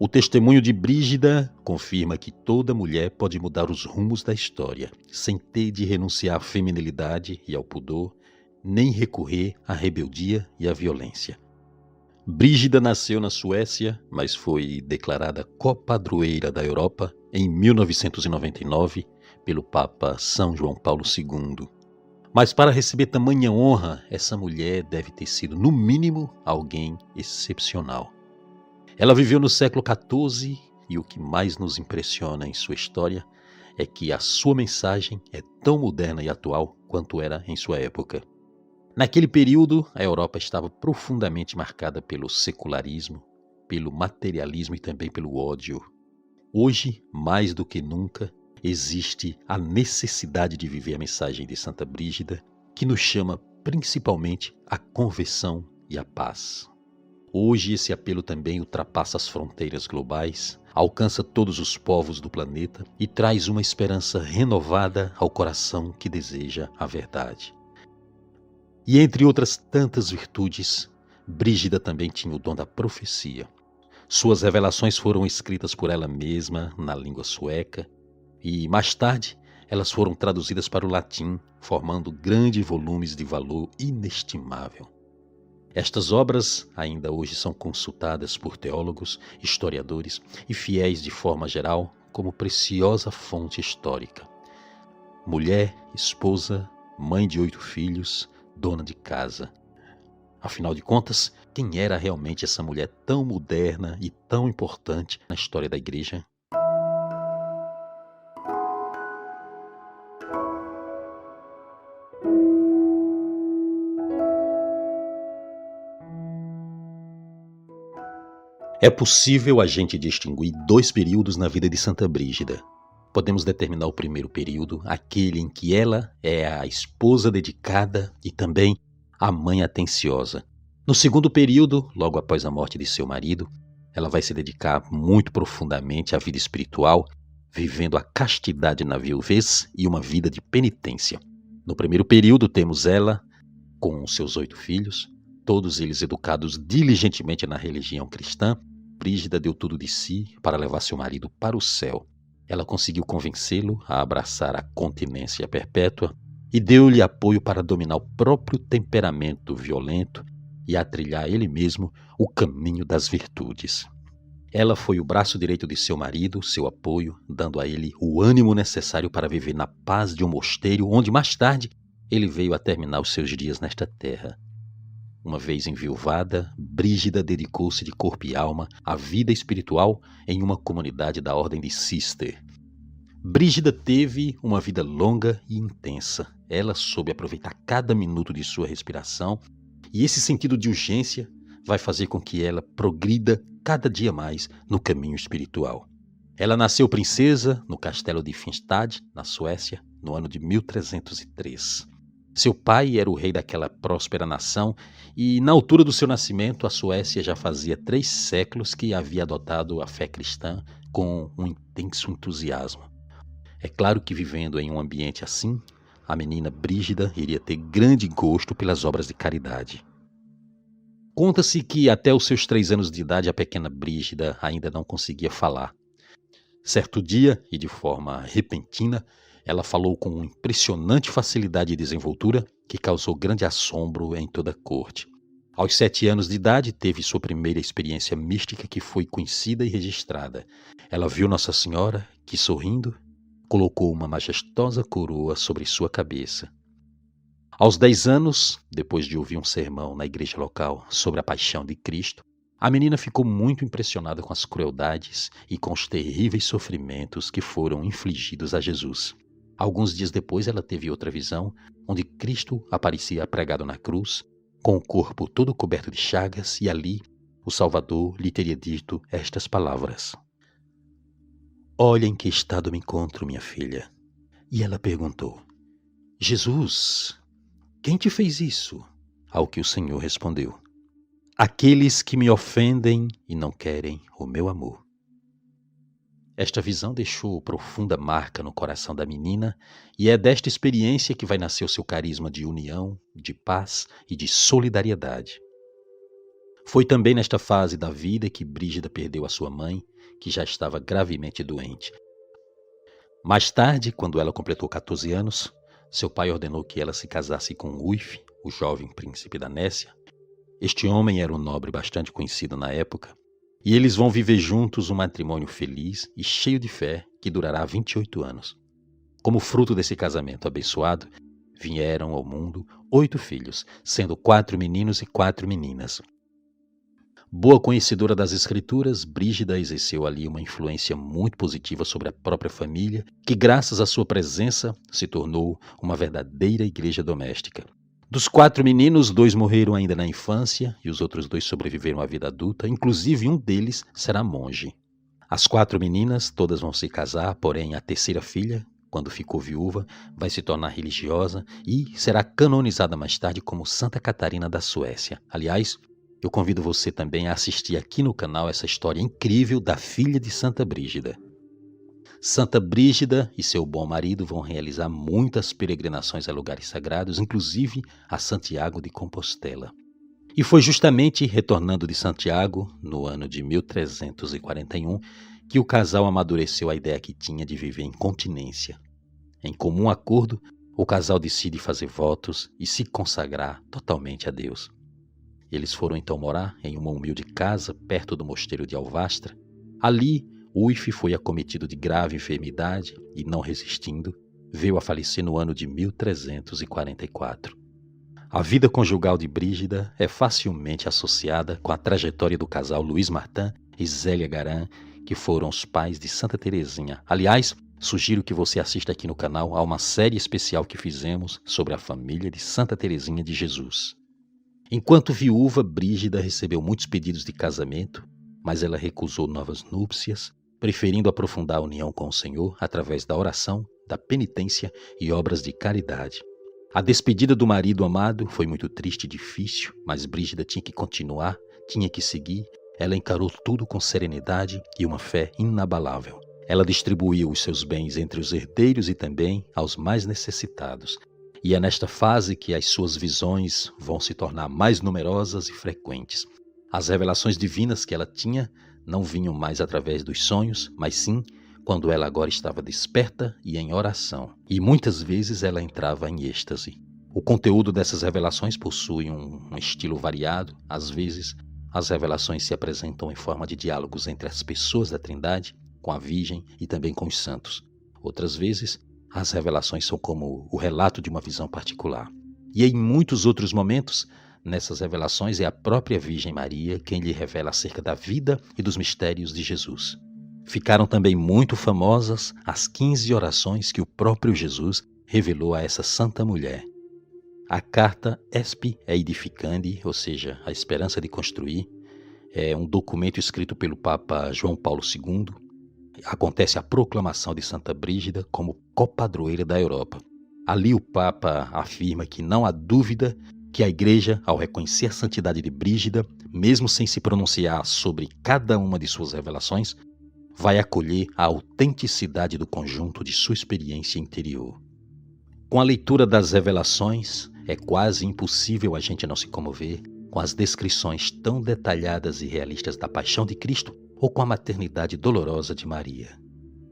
O testemunho de Brígida confirma que toda mulher pode mudar os rumos da história, sem ter de renunciar à feminilidade e ao pudor, nem recorrer à rebeldia e à violência. Brígida nasceu na Suécia, mas foi declarada copadroeira da Europa em 1999 pelo Papa São João Paulo II. Mas para receber tamanha honra, essa mulher deve ter sido, no mínimo, alguém excepcional. Ela viveu no século XIV e o que mais nos impressiona em sua história é que a sua mensagem é tão moderna e atual quanto era em sua época. Naquele período, a Europa estava profundamente marcada pelo secularismo, pelo materialismo e também pelo ódio. Hoje, mais do que nunca, existe a necessidade de viver a mensagem de Santa Brígida, que nos chama principalmente à conversão e à paz. Hoje esse apelo também ultrapassa as fronteiras globais, alcança todos os povos do planeta e traz uma esperança renovada ao coração que deseja a verdade. E entre outras tantas virtudes, Brígida também tinha o dom da profecia. Suas revelações foram escritas por ela mesma na língua sueca e, mais tarde, elas foram traduzidas para o latim, formando grandes volumes de valor inestimável. Estas obras ainda hoje são consultadas por teólogos, historiadores e fiéis de forma geral como preciosa fonte histórica. Mulher, esposa, mãe de 8 filhos, dona de casa. Afinal de contas, quem era realmente essa mulher tão moderna e tão importante na história da Igreja? É possível a gente distinguir 2 períodos na vida de Santa Brígida. Podemos determinar o primeiro período, aquele em que ela é a esposa dedicada e também a mãe atenciosa. No segundo período, logo após a morte de seu marido, ela vai se dedicar muito profundamente à vida espiritual, vivendo a castidade na viuvez e uma vida de penitência. No primeiro período temos ela com seus 8 filhos, todos eles educados diligentemente na religião cristã. Brígida deu tudo de si para levar seu marido para o céu. Ela conseguiu convencê-lo a abraçar a continência perpétua e deu-lhe apoio para dominar o próprio temperamento violento e a trilhar ele mesmo o caminho das virtudes. Ela foi o braço direito de seu marido, seu apoio, dando a ele o ânimo necessário para viver na paz de um mosteiro, onde mais tarde ele veio a terminar os seus dias nesta terra. Uma vez enviuvada, Brígida dedicou-se de corpo e alma à vida espiritual em uma comunidade da ordem de Cister. Brígida teve uma vida longa e intensa. Ela soube aproveitar cada minuto de sua respiração e esse sentido de urgência vai fazer com que ela progrida cada dia mais no caminho espiritual. Ela nasceu princesa no castelo de Finstad, na Suécia, no ano de 1303. Seu pai era o rei daquela próspera nação e, na altura do seu nascimento, a Suécia já fazia 3 séculos que havia adotado a fé cristã com um intenso entusiasmo. É claro que, vivendo em um ambiente assim, a menina Brígida iria ter grande gosto pelas obras de caridade. Conta-se que até os seus 3 anos de idade a pequena Brígida ainda não conseguia falar. Certo dia, e de forma repentina, ela falou com impressionante facilidade e desenvoltura que causou grande assombro em toda a corte. Aos 7 anos de idade, teve sua primeira experiência mística que foi conhecida e registrada. Ela viu Nossa Senhora, que, sorrindo, colocou uma majestosa coroa sobre sua cabeça. Aos 10 anos, depois de ouvir um sermão na igreja local sobre a paixão de Cristo, a menina ficou muito impressionada com as crueldades e com os terríveis sofrimentos que foram infligidos a Jesus. Alguns dias depois ela teve outra visão, onde Cristo aparecia pregado na cruz, com o corpo todo coberto de chagas, e ali o Salvador lhe teria dito estas palavras: "Olha em que estado me encontro, minha filha." E ela perguntou: "Jesus, quem te fez isso?" Ao que o Senhor respondeu: "Aqueles que me ofendem e não querem o meu amor." Esta visão deixou profunda marca no coração da menina e é desta experiência que vai nascer o seu carisma de união, de paz e de solidariedade. Foi também nesta fase da vida que Brígida perdeu a sua mãe que já estava gravemente doente. Mais tarde, quando ela completou 14 anos, seu pai ordenou que ela se casasse com Uif, o jovem príncipe da Nécia. Este homem era um nobre bastante conhecido na época, e eles vão viver juntos um matrimônio feliz e cheio de fé que durará 28 anos. Como fruto desse casamento abençoado, vieram ao mundo 8 filhos, sendo 4 meninos e 4 meninas. Boa conhecedora das Escrituras, Brígida exerceu ali uma influência muito positiva sobre a própria família, que graças à sua presença se tornou uma verdadeira igreja doméstica. Dos 4 meninos, 2 morreram ainda na infância e os outros 2 sobreviveram à vida adulta, inclusive um deles será monge. As 4 meninas todas vão se casar, porém a terceira filha, quando ficou viúva, vai se tornar religiosa e será canonizada mais tarde como Santa Catarina da Suécia. Aliás, eu convido você também a assistir aqui no canal essa história incrível da filha de Santa Brígida. Santa Brígida e seu bom marido vão realizar muitas peregrinações a lugares sagrados, inclusive a Santiago de Compostela. E foi justamente retornando de Santiago, no ano de 1341, que o casal amadureceu a ideia que tinha de viver em continência. Em comum acordo, o casal decide fazer votos e se consagrar totalmente a Deus. Eles foram então morar em uma humilde casa perto do mosteiro de Alvastra. Ali, Uif foi acometido de grave enfermidade e, não resistindo, veio a falecer no ano de 1344. A vida conjugal de Brígida é facilmente associada com a trajetória do casal Luiz Martin e Zélia Garan, que foram os pais de Santa Teresinha. Aliás, sugiro que você assista aqui no canal a uma série especial que fizemos sobre a família de Santa Teresinha de Jesus. Enquanto viúva, Brígida recebeu muitos pedidos de casamento, mas ela recusou novas núpcias, preferindo aprofundar a união com o Senhor através da oração, da penitência e obras de caridade. A despedida do marido amado foi muito triste e difícil, mas Brígida tinha que continuar, tinha que seguir. Ela encarou tudo com serenidade e uma fé inabalável. Ela distribuiu os seus bens entre os herdeiros e também aos mais necessitados. E é nesta fase que as suas visões vão se tornar mais numerosas e frequentes. As revelações divinas que ela tinha não vinham mais através dos sonhos, mas sim quando ela agora estava desperta e em oração. E muitas vezes ela entrava em êxtase. O conteúdo dessas revelações possui um estilo variado. Às vezes, as revelações se apresentam em forma de diálogos entre as pessoas da Trindade, com a Virgem e também com os santos. Outras vezes, as revelações são como o relato de uma visão particular. E em muitos outros momentos, nessas revelações é a própria Virgem Maria quem lhe revela acerca da vida e dos mistérios de Jesus. Ficaram também muito famosas as 15 orações que o próprio Jesus revelou a essa santa mulher. A carta Espi Edificandi, ou seja, a esperança de construir, é um documento escrito pelo Papa João Paulo II. Acontece a proclamação de Santa Brígida como copadroeira da Europa. Ali o Papa afirma que não há dúvida que a Igreja, ao reconhecer a santidade de Brígida, mesmo sem se pronunciar sobre cada uma de suas revelações, vai acolher a autenticidade do conjunto de sua experiência interior. Com a leitura das revelações, é quase impossível a gente não se comover com as descrições tão detalhadas e realistas da paixão de Cristo ou com a maternidade dolorosa de Maria.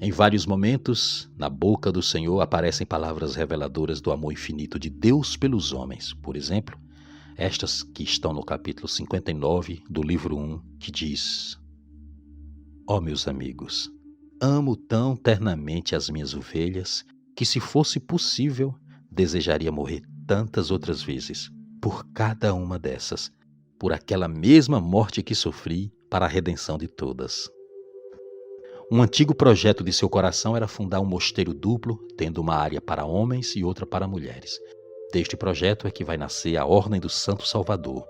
Em vários momentos, na boca do Senhor aparecem palavras reveladoras do amor infinito de Deus pelos homens. Por exemplo, estas que estão no capítulo 59 do livro 1, que diz: Ó meus amigos, amo tão ternamente as minhas ovelhas que, se fosse possível, desejaria morrer tantas outras vezes, por cada uma dessas, por aquela mesma morte que sofri para a redenção de todas. Um antigo projeto de seu coração era fundar um mosteiro duplo, tendo uma área para homens e outra para mulheres. Deste projeto é que vai nascer a Ordem do Santo Salvador.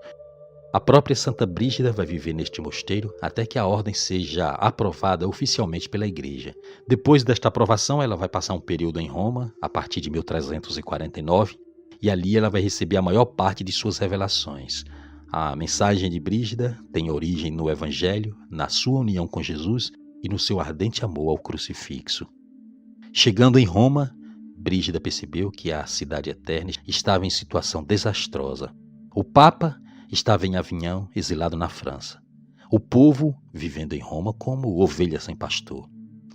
A própria Santa Brígida vai viver neste mosteiro até que a ordem seja aprovada oficialmente pela Igreja. Depois desta aprovação, ela vai passar um período em Roma, a partir de 1349, e ali ela vai receber a maior parte de suas revelações. A mensagem de Brígida tem origem no Evangelho, na sua união com Jesus e no seu ardente amor ao crucifixo. Chegando em Roma, Brígida percebeu que a cidade eterna estava em situação desastrosa. O Papa estava em Avignon, exilado na França. o povo vivendo em Roma como ovelhas sem pastor.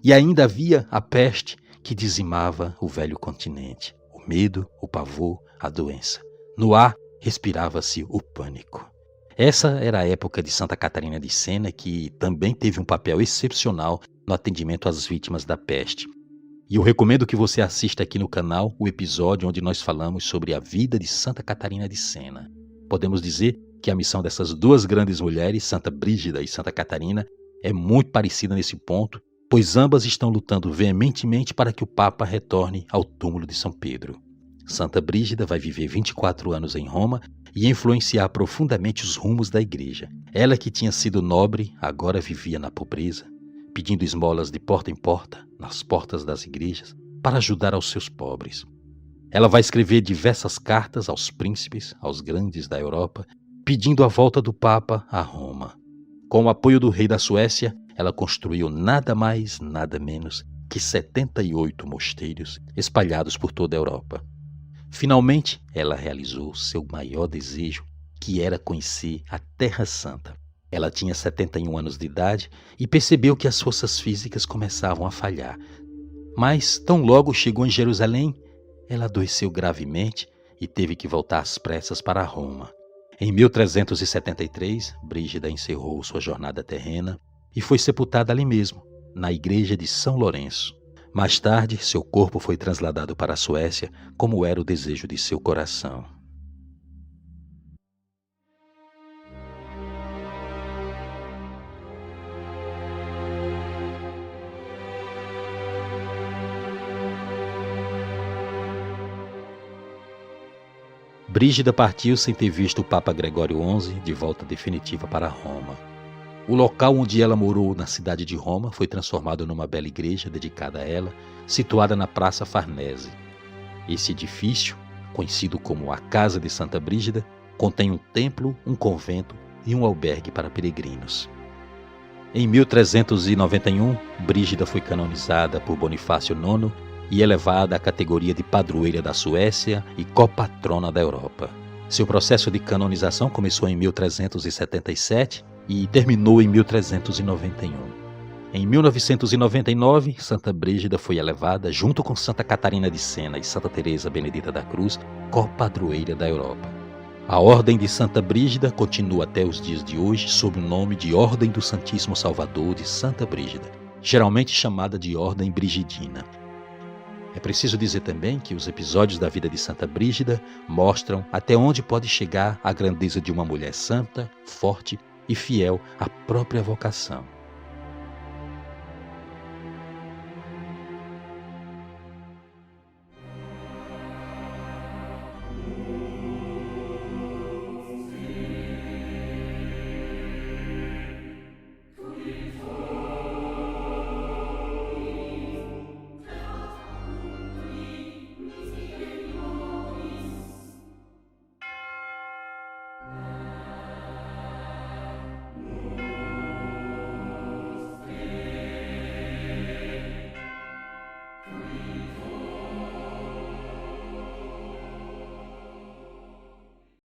E ainda havia a peste que dizimava o velho continente, o medo, o pavor, a doença. No ar respirava-se o pânico. Essa era a época de Santa Catarina de Sena, que também teve um papel excepcional no atendimento às vítimas da peste. E eu recomendo que você assista aqui no canal o episódio onde nós falamos sobre a vida de Santa Catarina de Sena. Podemos dizer que a missão dessas duas grandes mulheres, Santa Brígida e Santa Catarina, é muito parecida nesse ponto, pois ambas estão lutando veementemente para que o Papa retorne ao túmulo de São Pedro. Santa Brígida vai viver 24 anos em Roma e influenciar profundamente os rumos da igreja. Ela que tinha sido nobre, agora vivia na pobreza, pedindo esmolas de porta em porta, nas portas das igrejas, para ajudar aos seus pobres. Ela vai escrever diversas cartas aos príncipes, aos grandes da Europa, pedindo a volta do Papa a Roma. Com o apoio do rei da Suécia, ela construiu nada mais, nada menos que 78 mosteiros espalhados por toda a Europa. Finalmente, ela realizou seu maior desejo, que era conhecer a Terra Santa. Ela tinha 71 anos de idade e percebeu que as forças físicas começavam a falhar. Mas, tão logo chegou em Jerusalém, ela adoeceu gravemente e teve que voltar às pressas para Roma. Em 1373, Brígida encerrou sua jornada terrena e foi sepultada ali mesmo, na igreja de São Lourenço. Mais tarde, seu corpo foi trasladado para a Suécia, como era o desejo de seu coração. Brígida partiu sem ter visto o Papa Gregório XI de volta definitiva para Roma. O local onde ela morou na cidade de Roma foi transformado numa bela igreja dedicada a ela, situada na Praça Farnese. Esse edifício, conhecido como a Casa de Santa Brígida, contém um templo, um convento e um albergue para peregrinos. Em 1391, Brígida foi canonizada por Bonifácio IX e elevada à categoria de padroeira da Suécia e copatrona da Europa. Seu processo de canonização começou em 1377 e terminou em 1391. Em 1999, Santa Brígida foi elevada, junto com Santa Catarina de Sena e Santa Teresa Benedita da Cruz, copadroeira da Europa. A Ordem de Santa Brígida continua até os dias de hoje sob o nome de Ordem do Santíssimo Salvador de Santa Brígida, geralmente chamada de Ordem Brigidina. É preciso dizer também que os episódios da vida de Santa Brígida mostram até onde pode chegar a grandeza de uma mulher santa, forte e fiel à própria vocação.